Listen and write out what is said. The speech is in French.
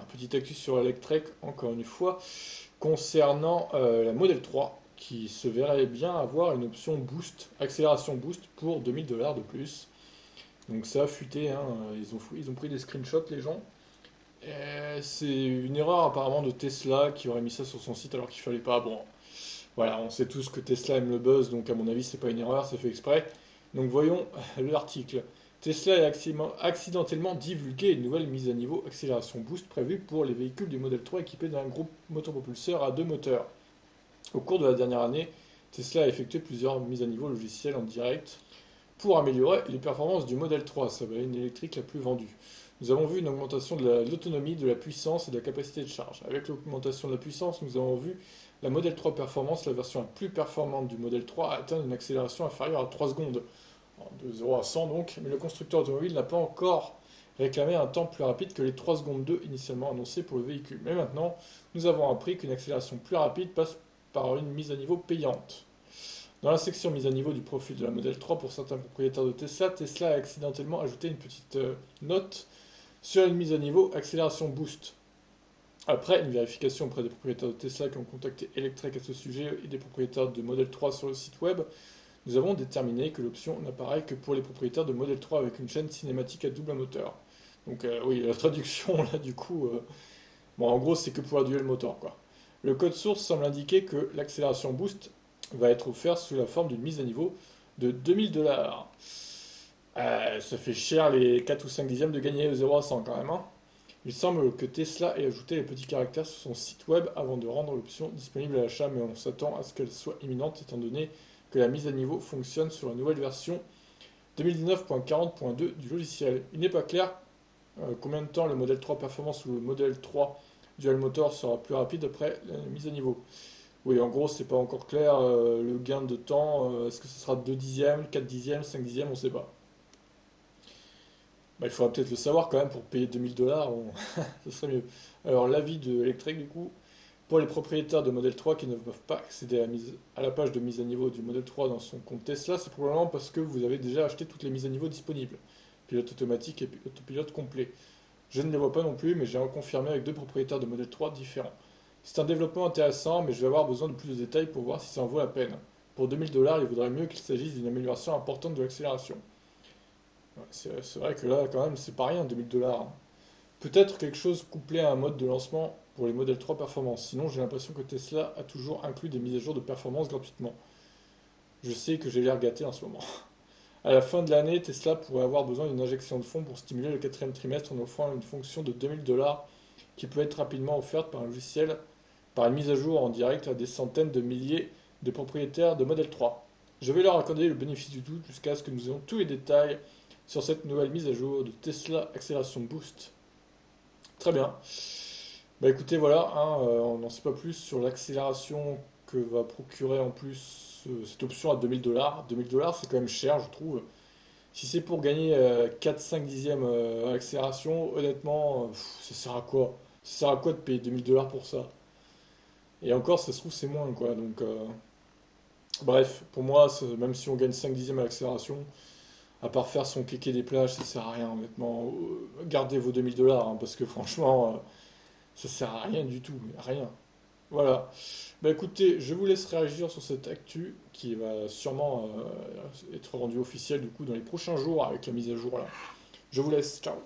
petite actu sur Electrek, encore une fois, concernant la Model 3, qui se verrait bien avoir une option boost, accélération boost pour 2000 $ de plus. Donc ça a fuité, hein, ils ont pris des screenshots les gens. C'est une erreur apparemment de Tesla qui aurait mis ça sur son site alors qu'il fallait pas. Bon, voilà, on sait tous que Tesla aime le buzz, donc à mon avis c'est pas une erreur, c'est fait exprès. Donc voyons l'article. Tesla a accidentellement divulgué une nouvelle mise à niveau accélération boost prévue pour les véhicules du Model 3 équipés d'un groupe motopropulseur à deux moteurs. Au cours de la dernière année, Tesla a effectué plusieurs mises à niveau logicielles en direct pour améliorer les performances du Model 3, sa berline électrique la plus vendue. Nous avons vu une augmentation de l'autonomie, de la puissance et de la capacité de charge. Avec l'augmentation de la puissance, nous avons vu la Model 3 Performance, la version la plus performante du Model 3, atteindre une accélération inférieure à 3 secondes, de 0 à 100 donc, mais le constructeur automobile n'a pas encore réclamé un temps plus rapide que les 3 secondes 2 initialement annoncés pour le véhicule. Mais maintenant, nous avons appris qu'une accélération plus rapide passe par une mise à niveau payante. Dans la section mise à niveau du profil de la Model 3 pour certains propriétaires de Tesla, Tesla a accidentellement ajouté une petite note sur une mise à niveau accélération boost. Après une vérification auprès des propriétaires de Tesla qui ont contacté Electrek à ce sujet et des propriétaires de Model 3 sur le site web, nous avons déterminé que l'option n'apparaît que pour les propriétaires de Model 3 avec une chaîne cinématique à double moteur. Donc oui, la traduction là du coup, bon en gros c'est que pour la dual motor quoi. Le code source semble indiquer que l'accélération boost va être offerte sous la forme d'une mise à niveau de 2000 $. Ça fait cher les 4 ou 5 dixièmes de gagner de 0 à 100 quand même, hein. Il semble que Tesla ait ajouté les petits caractères sur son site web avant de rendre l'option disponible à l'achat, mais on s'attend à ce qu'elle soit imminente étant donné que la mise à niveau fonctionne sur la nouvelle version 2019.40.2 du logiciel. Il n'est pas clair combien de temps le modèle 3 Performance ou le modèle 3 Dual Motor sera plus rapide après la mise à niveau. Oui, en gros, c'est pas encore clair le gain de temps. Est-ce que ce sera 2 dixièmes, 4 dixièmes, 5 dixièmes, on sait pas. Bah, il faudra peut-être le savoir quand même pour payer 2000 $, ce serait mieux. Alors, l'avis de Electrek, du coup, pour les propriétaires de Model 3 qui ne peuvent pas accéder à la page de mise à niveau du Model 3 dans son compte Tesla, c'est probablement parce que vous avez déjà acheté toutes les mises à niveau disponibles. Pilote automatique et autopilote complet. Je ne les vois pas non plus, mais j'ai reconfirmé avec deux propriétaires de Model 3 différents. C'est un développement intéressant, mais je vais avoir besoin de plus de détails pour voir si ça en vaut la peine. Pour 2000 $, il vaudrait mieux qu'il s'agisse d'une amélioration importante de l'accélération. Ouais, c'est vrai que là, quand même, c'est pas rien, 2000 $, hein. Peut-être quelque chose couplé à un mode de lancement pour les modèles 3 performance. Sinon, j'ai l'impression que Tesla a toujours inclus des mises à jour de performance gratuitement. Je sais que j'ai l'air gâté en ce moment. À la fin de l'année, Tesla pourrait avoir besoin d'une injection de fonds pour stimuler le quatrième trimestre en offrant une fonction de 2000 $ qui peut être rapidement offerte par un logiciel, par une mise à jour en direct à des centaines de milliers de propriétaires de Model 3. Je vais leur accorder le bénéfice du doute jusqu'à ce que nous ayons tous les détails sur cette nouvelle mise à jour de Tesla Acceleration Boost. Très bien. Bah écoutez, voilà, hein, on n'en sait pas plus sur l'accélération que va procurer en plus cette option à 2000 $. 2000 $ c'est quand même cher, je trouve. Si c'est pour gagner 4-5 dixièmes accélération, honnêtement, ça sert à quoi? Ça sert à quoi de payer 2000 $ pour ça? Et encore, ça se trouve, c'est moins, quoi. Donc, bref, pour moi, même si on gagne 5 dixièmes à l'accélération, à part faire son cliquet des plages, ça sert à rien, honnêtement. Gardez vos 2000 $, hein, parce que franchement, ça sert à rien du tout, mais rien. Voilà. Bah écoutez, je vous laisse réagir sur cette actu qui va sûrement être rendue officielle du coup dans les prochains jours avec la mise à jour là. Je vous laisse, ciao.